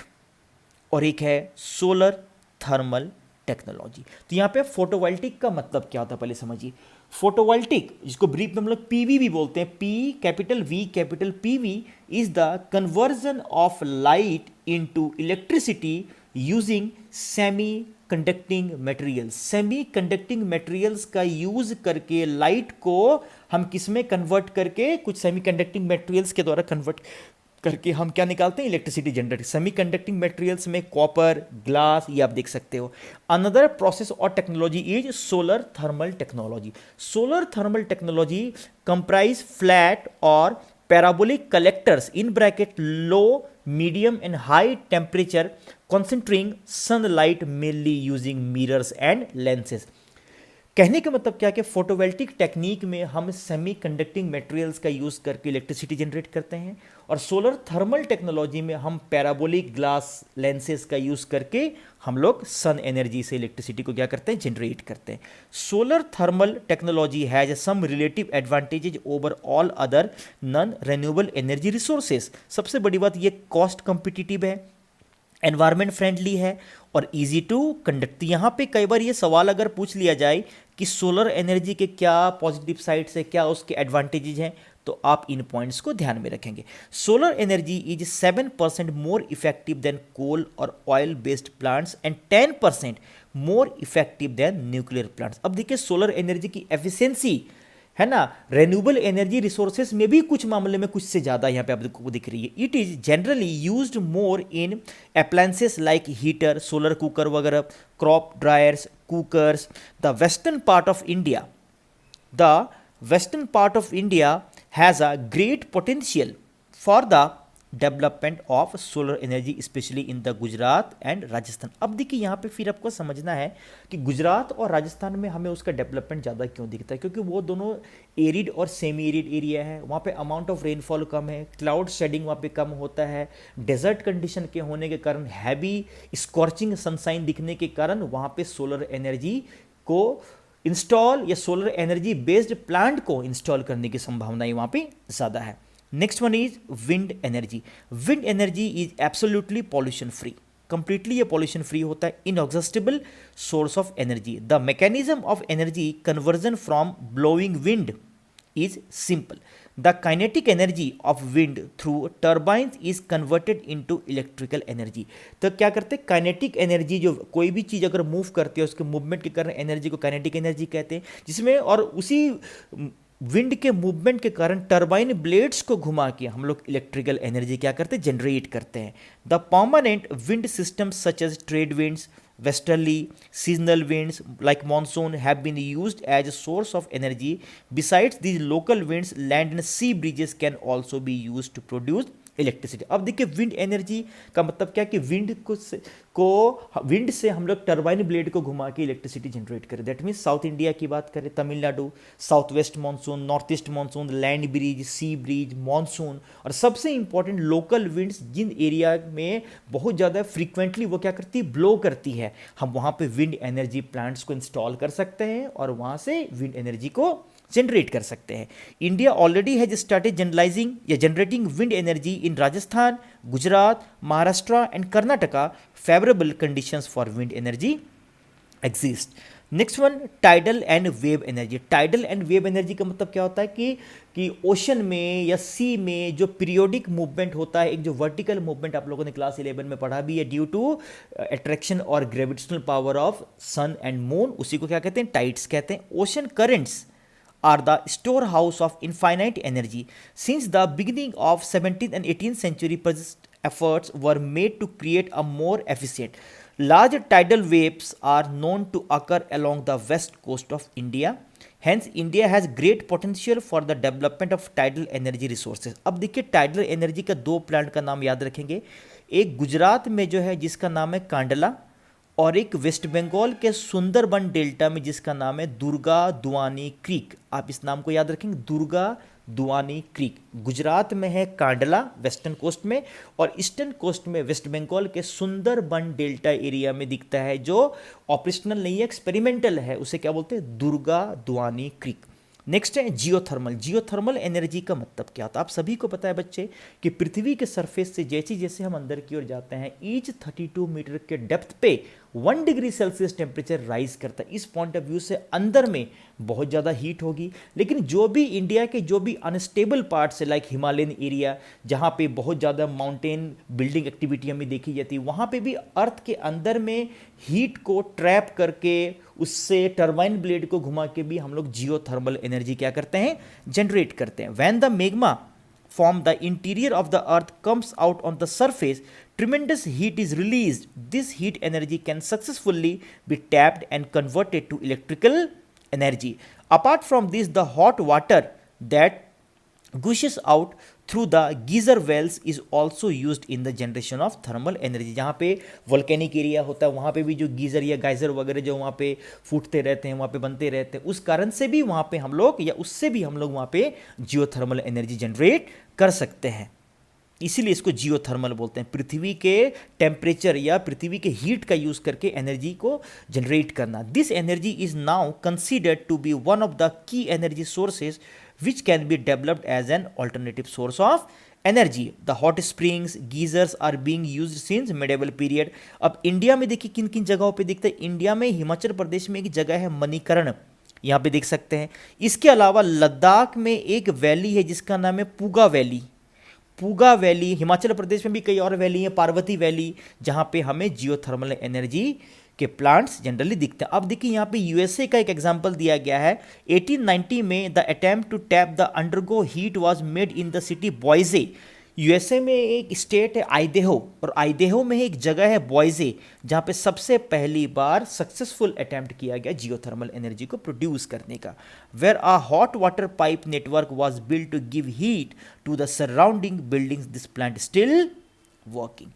और एक है सोलर थर्मल टेक्नोलॉजी। तो यहाँ पे फोटोवोल्टिक का मतलब क्या होता है पहले समझिए। फोटोवोल्टिक जिसको ब्रीफ में हम लोग PV भी बोलते हैं, V PV is the conversion of light into electricity using semi conducting materials. Semi conducting materials का यूज करके लाइट को हम किस में कन्वर्ट करके, कुछ सेमी कंडक्टिंग मटेरियल्स के द्वारा कन्वर्ट करके हम क्या निकालते हैं? Electricity generate. Semi conducting materials में कॉपर, ग्लास, ये आप देख सकते हो। अनदर प्रोसेस और technology is solar thermal technology. Solar thermal technology comprise flat और parabolic collectors in bracket low, medium and high temperature concentrating sunlight mainly using mirrors and lenses। कहने का मतलब क्या है कि फोटोवोल्टिक टेक्निक में हम सेमी कंडक्टिंग मटेरियल्स का यूज करके इलेक्ट्रिसिटी जनरेट करते हैं, और सोलर थर्मल टेक्नोलॉजी में हम पैराबोलिक ग्लास लेंसेज का यूज करके हम लोग सन एनर्जी से इलेक्ट्रिसिटी को क्या करते हैं? जनरेट करते हैं। Solar thermal technology has some relative advantages over all other non renewable energy resources. सबसे बड़ी बात ये कॉस्ट कॉम्पिटिटिव है, एनवायरमेंट फ्रेंडली है और इजी टू कंडक्ट। यहाँ पे कई बार ये सवाल अगर पूछ लिया जाए कि सोलर एनर्जी के क्या पॉजिटिव साइड्स है, क्या उसके एडवांटेजेस हैं, तो आप इन पॉइंट्स को ध्यान में रखेंगे। Solar energy is 7% more effective than coal और oil based plants and 10% more effective than nuclear plants. अब देखिए सोलर एनर्जी की एफिशिएंसी है ना। रेन्यूएबल एनर्जी रिसोर्सेज में भी कुछ मामले में कुछ से ज़्यादा यहाँ पे आपको दिख रही है। It is generally used more in appliances like heater, solar cooker वगैरह, crop dryers, cookers. The western part of India The western part of India has a great potential for the development of solar energy, especially in the Gujarat and Rajasthan। अब देखिए यहाँ पे फिर आपको समझना है कि गुजरात और राजस्थान में हमें उसका डेवलपमेंट ज़्यादा क्यों दिखता है, क्योंकि वो दोनों एरिड और सेमी एरिड एरिया है, वहाँ पे अमाउंट ऑफ रेनफॉल कम है, क्लाउड शेडिंग वहाँ पे कम होता है, डेजर्ट कंडीशन के होने के कारण हैवी स्कॉर्चिंग सनसाइन दिखने के कारण वहाँ पे सोलर एनर्जी को इंस्टॉल या सोलर एनर्जी बेस्ड प्लांट को इंस्टॉल करने की संभावनाएं वहां पे ज़्यादा है। Next one is wind energy. Wind energy is absolutely pollution free, completely ये पॉल्यूशन फ्री होता है, inexhaustible source of energy. The mechanism of energy conversion from blowing wind is simple. The kinetic energy of wind through turbines is converted into electrical energy। तो क्या करते हैं, काइनेटिक एनर्जी, जो कोई भी चीज़ अगर मूव करती है उसके मूवमेंट के कारण एनर्जी को काइनेटिक एनर्जी कहते हैं, जिसमें और उसी विंड के मूवमेंट के कारण टरबाइन ब्लेड्स को घुमा के हम लोग इलेक्ट्रिकल एनर्जी क्या करते हैं, जनरेट करते हैं। The permanent wind system such as trade winds, westerly seasonal winds like monsoon have been used as a source of energy. Besides these local winds, land and sea breezes can also be used to produce electricity. अब देखिए विंड एनर्जी का मतलब क्या कि विंड से हम लोग टरबाइन ब्लेड को घुमा के इलेक्ट्रिसिटी जनरेट करें। दैट मीन्स साउथ इंडिया की बात करें, Tamil Nadu, south west monsoon, north east monsoon, land breeze, sea breeze, monsoon, और सबसे इंपॉर्टेंट लोकल विंड्स जिन एरिया में बहुत ज़्यादा फ्रीक्वेंटली वो क्या करती है, ब्लो करती है, हम वहाँ पे विंड एनर्जी प्लांट्स को इंस्टॉल कर सकते हैं और वहाँ से विंड एनर्जी को जनरेट कर सकते हैं। India already has started generalising या generating wind energy in Rajasthan, Gujarat, Maharashtra and Karnataka. Favourable conditions for wind energy exist. Next one, tidal and wave energy. Tidal and wave energy का मतलब क्या होता है कि ओशन में या सी में जो पीरियोडिक मूवमेंट होता है, एक जो वर्टिकल मूवमेंट आप लोगों ने क्लास 11 में पढ़ा भी है, ड्यू टू अट्रैक्शन और gravitational power of sun and moon, उसी को क्या कहते हैं, टाइड्स कहते हैं। Ocean currents are the storehouse of infinite energy. Since the beginning of 17th and 18th century, persistent efforts were made to create a more efficient. Large tidal waves are known to occur along the west coast of India. Hence, India has great potential for the development of tidal energy resources. अब देखिए टाइडल एनर्जी का दो प्लांट का नाम याद रखेंगे, एक गुजरात में जो है जिसका नाम है कांडला, और एक वेस्ट बंगाल के सुंदरबन डेल्टा में जिसका नाम है दुर्गा दुआनी क्रीक। आप इस नाम को याद रखेंगे, दुर्गा दुआनी क्रीक। गुजरात में है कांडला वेस्टर्न कोस्ट में, और ईस्टर्न कोस्ट में वेस्ट बंगाल के सुंदरबन डेल्टा एरिया में दिखता है, जो ऑपरेशनल नहीं है, एक्सपेरिमेंटल है, उसे क्या बोलते हैं, दुर्गा दुआनी क्रीक। नेक्स्ट है जियोथर्मल। जियोथर्मल एनर्जी का मतलब क्या होता है, आप सभी को पता है बच्चे कि पृथ्वी के सरफेस से जैसे जैसे हम अंदर की ओर जाते हैं, ईच 32 मीटर के डेप्थ पे 1 डिग्री सेल्सियस टेम्परेचर राइज करता है। इस पॉइंट ऑफ व्यू से अंदर में बहुत ज़्यादा हीट होगी, लेकिन जो भी इंडिया के जो भी अनस्टेबल पार्ट्स है, लाइक हिमालयन एरिया जहाँ पे बहुत ज़्यादा माउंटेन बिल्डिंग एक्टिविटी हमें देखी जाती है, वहाँ पे भी अर्थ के अंदर में हीट को ट्रैप करके उससे टरबाइन ब्लेड को घुमा के भी हम लोग जियोथर्मल एनर्जी क्या करते हैं, जनरेट करते हैं। When the magma from the interior of the earth comes out on the surface, tremendous heat is released. This heat energy can successfully be tapped and converted to electrical energy. Apart from this, the hot water that gushes out through the geyser wells is also used in the generation of thermal energy। जहाँ पे वोल्केनिक एरिया होता है वहाँ पे भी जो गीजर या गाइजर वगैरह जो वहाँ पे फूटते रहते हैं, वहाँ पे बनते रहते हैं, उस कारण से भी वहाँ पे हम लोग या उससे भी हम लोग वहाँ पे जियोथर्मल एनर्जी जनरेट कर सकते हैं। इसीलिए इसको जियोथर्मल बोलते हैं, पृथ्वी के टेम्परेचर या पृथ्वी के हीट का यूज करके एनर्जी को जनरेट करना। This energy is now considered to be one of the key energy sources which can be developed as an alternative source of energy. The hot springs, geysers are being used since medieval period. अब इंडिया में देखिए किन किन जगहों पे दिखता है। इंडिया में हिमाचल प्रदेश में एक जगह है मणिकर्ण, यहाँ पे देख सकते हैं। इसके अलावा लद्दाख में एक वैली है जिसका नाम है पूगा वैली। पूगा वैली, हिमाचल प्रदेश में भी कई और वैली हैं, पार्वती वैली, जहाँ पे हमें जियोथर्मल एनर्जी के प्लांट्स जनरली दिखते हैं। अब देखिए यहाँ पे यूएसए का एक एग्जांपल दिया गया है। 1890 में the attempt to tap the underground heat was made in the city Boise. USA में एक स्टेट है आइडेहो, और आइडेहो में एक जगह है बॉयजे, जहाँ पे सबसे पहली बार सक्सेसफुल अटेम्प्ट किया गया जियोथर्मल एनर्जी को प्रोड्यूस करने का, where a hot water pipe network was built to give heat to the surrounding buildings. This plant still working.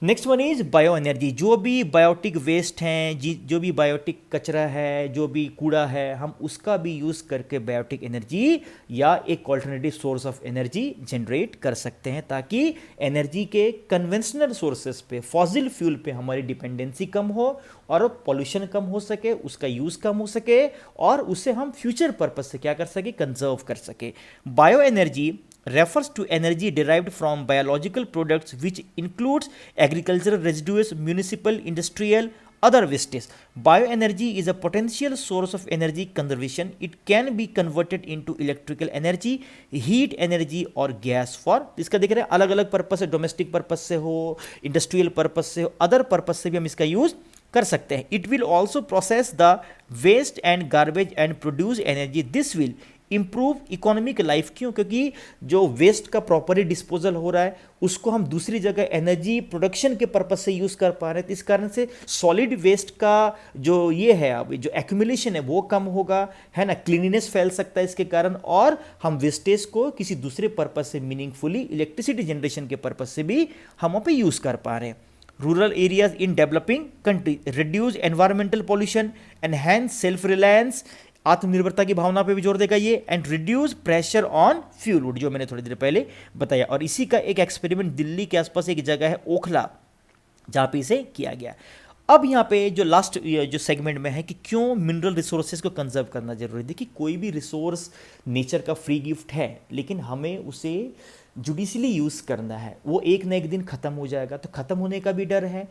Next one is bio energy. जो भी बायोटिक वेस्ट हैं, जो भी बायोटिक कचरा है, जो भी कूड़ा है, हम उसका भी यूज़ करके बायोटिक एनर्जी या एक alternative source of energy generate कर सकते हैं, ताकि एनर्जी के कन्वेंशनल सोर्सेस पे, फॉसिल फ्यूल पे हमारी डिपेंडेंसी कम हो और पॉल्यूशन कम हो सके, उसका यूज़ कम हो सके, और उसे हम फ्यूचर पर्पज से क्या कर सके, कंजर्व कर सके। Bio energy refers to energy derived from biological products which includes agricultural residues, municipal, industrial, other wastes. Bioenergy is a potential source of energy conservation. It can be converted into electrical energy, heat energy और gas for, इसका देख रहे हैं अलग अलग पर्पस से, डोमेस्टिक पर्पस से हो, इंडस्ट्रियल पर्पस से हो, अदर पर्पस से भी हम इसका यूज कर सकते हैं। It will also process the waste and garbage and produce energy. This will improve economic life. क्यों? क्योंकि जो वेस्ट का प्रॉपरली डिस्पोजल हो रहा है उसको हम दूसरी जगह एनर्जी प्रोडक्शन के पर्पज से यूज़ कर पा रहे हैं, तो इस कारण से सॉलिड वेस्ट का जो ये है, अब जो एक्यूमुलेशन है वो कम होगा, है ना, क्लीनिनेस फैल सकता है इसके कारण, और हम वेस्टेज को किसी दूसरे पर्पज से मीनिंगफुली इलेक्ट्रिसिटी जनरेशन के पर्पज से भी हम वहाँ पे यूज़ कर पा रहे हैं। Rural areas in developing country, reduce environmental pollution, enhance self reliance, आत्मनिर्भरता की भावना पे भी जोर देगा ये, and reduce pressure on fuel wood, जो मैंने थोड़ी देर पहले बताया। और इसी का एक एक्सपेरिमेंट दिल्ली के आसपास एक जगह है ओखला, जहाँ पे इसे किया गया। अब यहाँ पे जो लास्ट जो सेगमेंट में है कि क्यों मिनरल रिसोर्सेज को कंजर्व करना जरूरी है। देखिए, कोई भी रिसोर्स नेचर का फ्री गिफ्ट है, लेकिन हमें उसे जुडिशली यूज़ करना है। वो एक न एक दिन ख़त्म हो जाएगा, तो ख़त्म होने का भी डर है,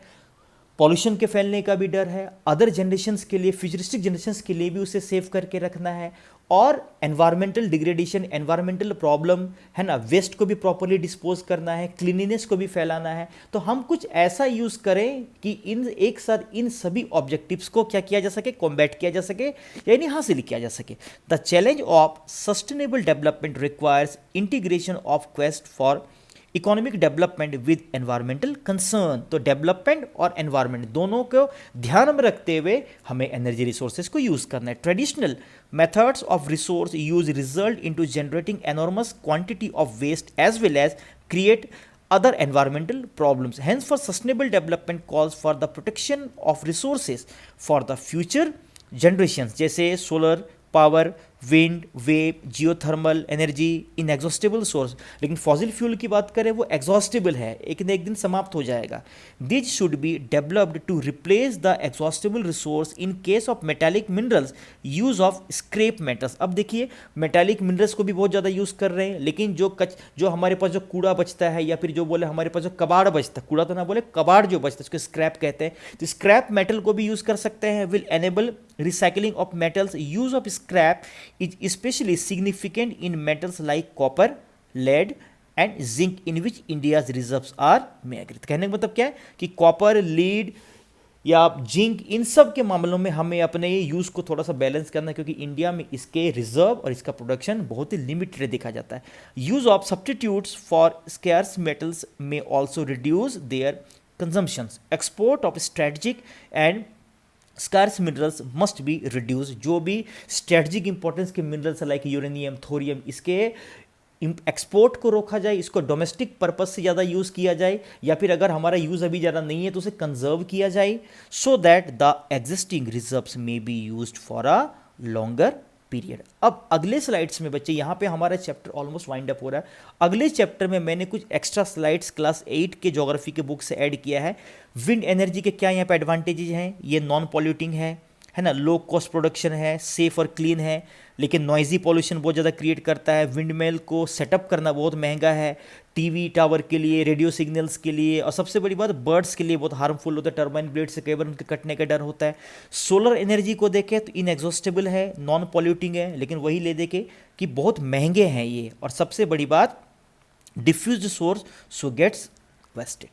पॉल्यूशन के फैलने का भी डर है, अदर जनरेशन्स के लिए, फ्यूचरिस्टिक जनरेशन्स के लिए भी उसे सेव करके रखना है, और एनवायरमेंटल डिग्रेडेशन, एनवायरमेंटल प्रॉब्लम है ना, वेस्ट को भी प्रॉपरली डिस्पोज करना है, क्लीनिनेस को भी फैलाना है। तो हम कुछ ऐसा यूज़ करें कि इन एक साथ इन सभी ऑब्जेक्टिव्स को क्या किया जा सके, कॉम्बैट किया जा सके, यानी हासिल किया जा सके। The challenge of sustainable development requires integration of quest for economic development with environmental concern. तो डेवलपमेंट और एनवायरमेंट दोनों को ध्यान में रखते हुए हमें एनर्जी रिसोर्सेज को यूज करना है। Traditional methods of resource use result into generating enormous quantity of waste as well as create other environmental problems. Hence, for sustainable development calls for the protection of resources for the future generations, जैसे solar power, wind, wave, geothermal energy, inexhaustible source. लेकिन फॉसिल फ्यूल की बात करें वो एग्जॉस्टेबल है, एक न एक दिन समाप्त हो जाएगा। This should be developed to replace the exhaustible resource in case of metallic minerals, use of scrap metals. अब देखिए, मेटालिक मिनरल्स को भी बहुत ज़्यादा यूज़ कर रहे हैं, लेकिन जो हमारे पास जो कूड़ा बचता है, या फिर जो बोले हमारे पास जो कबाड़ बचता है, कूड़ा तो ना बोले, कबाड़ जो बचता है उसको स्क्रैप कहते हैं, तो स्क्रैप मेटल को भी यूज़ कर सकते हैं। Will enable recycling of metals. Use of scrap is especially significant in metals like copper, lead and zinc, in which India's reserves are meager. कहने का मतलब क्या है कि कॉपर, लीड या जिंक, इन सब के मामलों में हमें अपने यूज़ को थोड़ा सा बैलेंस करना है, क्योंकि इंडिया में इसके रिजर्व और इसका प्रोडक्शन बहुत ही लिमिटेड देखा जाता है। Use of substitutes for scarce metals may also reduce their consumptions. Export of strategic and scarce minerals must be reduce. जो भी स्ट्रेटजिक इंपॉर्टेंस के मिनरल्स लाइक यूरेनियम, थोरियम, इसके एक्सपोर्ट को रोका जाए, इसको डोमेस्टिक पर्पस से ज़्यादा यूज़ किया जाए, या फिर अगर हमारा यूज़ अभी ज़्यादा नहीं है तो उसे कंजर्व किया जाए, so that the existing reserves may be used for a longer period. अब अगले स्लाइड्स में बच्चे, यहाँ पे हमारा चैप्टर ऑलमोस्ट वाइंड अप हो रहा है। अगले चैप्टर में मैंने कुछ एक्स्ट्रा स्लाइड्स क्लास 8 के ज्योग्राफी के बुक से ऐड किया है। विंड एनर्जी के क्या यहाँ पे एडवांटेजेस हैं, ये नॉन पॉल्यूटिंग है ना, लो कॉस्ट प्रोडक्शन है, सेफ और क्लीन है, लेकिन नॉइजी पॉल्यूशन बहुत ज़्यादा क्रिएट करता है। विंडमिल को सेटअप करना बहुत महंगा है, टीवी टावर के लिए, रेडियो सिग्नल्स के लिए, और सबसे बड़ी बात बर्ड्स के लिए बहुत हार्मफुल होता है, टर्बाइन ब्लेड से कई बार उनके कटने का डर होता है। सोलर एनर्जी को देखें तो इनएग्जॉस्टेबल है, नॉन पॉल्यूटिंग है, लेकिन वही ले देखे कि बहुत महंगे हैं ये, और सबसे बड़ी बात डिफ्यूज्ड सोर्स, सो गेट्स वेस्टेड।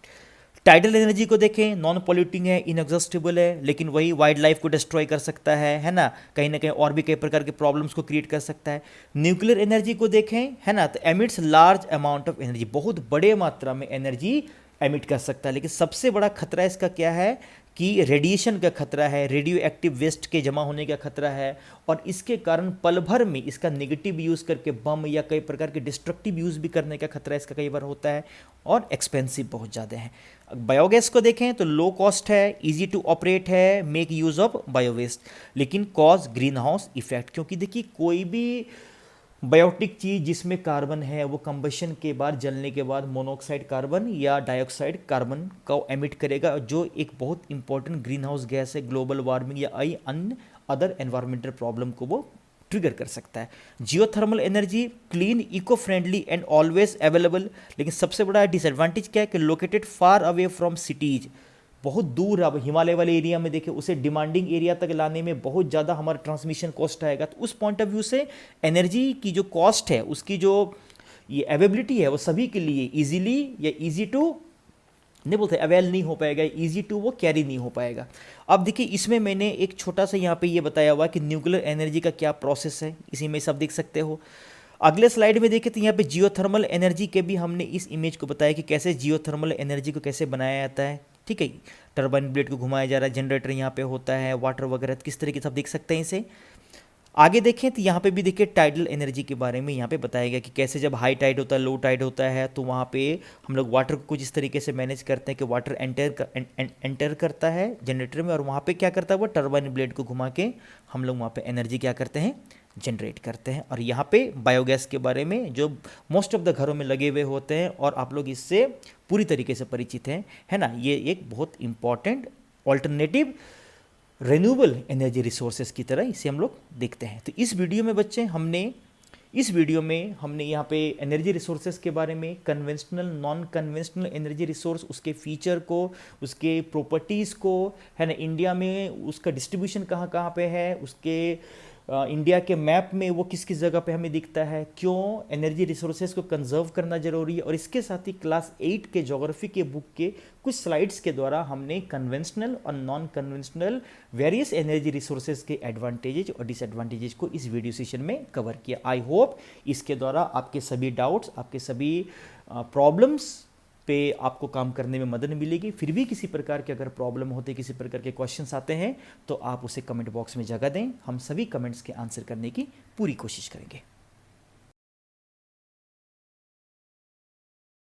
टाइडल एनर्जी को देखें, नॉन पॉल्यूटिंग है, इनएग्जॉस्टिबल है, लेकिन वही वाइल्ड लाइफ को डिस्ट्रॉय कर सकता है ना कहीं और भी कई प्रकार के प्रॉब्लम्स को क्रिएट कर सकता है। न्यूक्लियर एनर्जी को देखें, है ना, तो emits large amount of energy, बहुत बड़े मात्रा में एनर्जी एमिट कर सकता है। लेकिन सबसे बड़ा खतरा इसका क्या है कि रेडिएशन का खतरा है, रेडियो एक्टिव वेस्ट के जमा होने का खतरा है, और इसके कारण पल भर में इसका नेगेटिव यूज़ करके बम या कई प्रकार के डिस्ट्रक्टिव यूज़ भी करने का खतरा इसका कई बार होता है, और एक्सपेंसिव बहुत ज़्यादा है। बायोगैस को देखें तो लो कॉस्ट है, इजी टू ऑपरेट है, मेक यूज़ ऑफ बायोवेस्ट, लेकिन कॉज ग्रीन हाउस इफेक्ट, क्योंकि देखिए कोई भी बायोटिक चीज़ जिसमें कार्बन है वो कंबशन के बाद, जलने के बाद मोनोऑक्साइड कार्बन या डाइऑक्साइड कार्बन का एमिट करेगा, जो एक बहुत इंपॉर्टेंट ग्रीन हाउस गैस है, ग्लोबल वार्मिंग या अन्य अदर एनवायरमेंटल प्रॉब्लम को वो ट्रिगर कर सकता है। Geothermal energy clean, eco friendly and always available, लेकिन सबसे बड़ा डिसएडवांटेज क्या है कि located far away from cities, बहुत दूर, अब हिमालय वाले एरिया में देखें उसे डिमांडिंग एरिया तक लाने में बहुत ज़्यादा हमारा ट्रांसमिशन कॉस्ट आएगा। तो उस पॉइंट ऑफ व्यू से एनर्जी की जो कॉस्ट है, उसकी जो ये अवेलेबिलिटी है, वो सभी के लिए इजीली या इजी टू नहीं बोलते अवेल नहीं हो पाएगा, इजी टू वो कैरी नहीं हो पाएगा। अब देखिए इसमें मैंने एक छोटा सा यहाँ पे ये बताया हुआ कि न्यूक्लियर एनर्जी का क्या प्रोसेस है, इसी में सब देख सकते हो। अगले स्लाइड में देखें तो यहाँ पे जियोथर्मल एनर्जी के भी हमने इस इमेज को बताया कि कैसे जियोथर्मल एनर्जी को कैसे बनाया जाता है, ठीक है। टर्बाइन ब्लेड को घुमाया जा रहा है, जनरेटर यहाँ पे होता है, वाटर वगैरह किस तरीके से आप देख सकते हैं इसे। आगे देखें तो यहाँ पे भी देखिए टाइडल एनर्जी के बारे में यहाँ पे बताया गया कि कैसे जब हाई टाइड होता है, लो टाइड होता है, तो वहाँ पे हम लोग वाटर को कुछ इस तरीके से मैनेज करते हैं कि वाटर एंटर करता है जनरेटर में, और वहाँ पे क्या करता है वो टर्बाइन ब्लेड को घुमा के हम लोग वहाँ पे एनर्जी क्या करते हैं, जनरेट करते हैं। और यहाँ पे बायोगैस के बारे में जो मोस्ट ऑफ द घरों में लगे हुए होते हैं और आप लोग इससे पूरी तरीके से परिचित हैं, है ना। ये एक बहुत important alternative renewable energy resources की तरह इसे हम लोग देखते हैं। तो इस वीडियो में बच्चे हमने यहाँ पे एनर्जी रिसोर्सेज के बारे में, conventional non conventional energy resource, उसके फीचर को, उसके प्रॉपर्टीज़ को, है ना, इंडिया में उसका डिस्ट्रीब्यूशन कहाँ कहाँ पे है, उसके इंडिया के मैप में वो किस किस जगह पे हमें दिखता है, क्यों एनर्जी रिसोर्सेज को कंजर्व करना जरूरी है, और इसके साथ ही क्लास 8 के ज्योग्राफी के बुक के कुछ स्लाइड्स के द्वारा हमने कन्वेंशनल और non conventional various energy resources के एडवांटेजेस और डिसएडवांटेजेस को इस वीडियो सेशन में कवर किया। आई होप इसके द्वारा आपके सभी डाउट्स, आपके सभी प्रॉब्लम्स पे आपको काम करने में मदद मिलेगी। फिर भी किसी प्रकार के अगर प्रॉब्लम होते, किसी प्रकार के क्वेश्चंस आते हैं, तो आप उसे कमेंट बॉक्स में जगह दें, हम सभी कमेंट्स के आंसर करने की पूरी कोशिश करेंगे।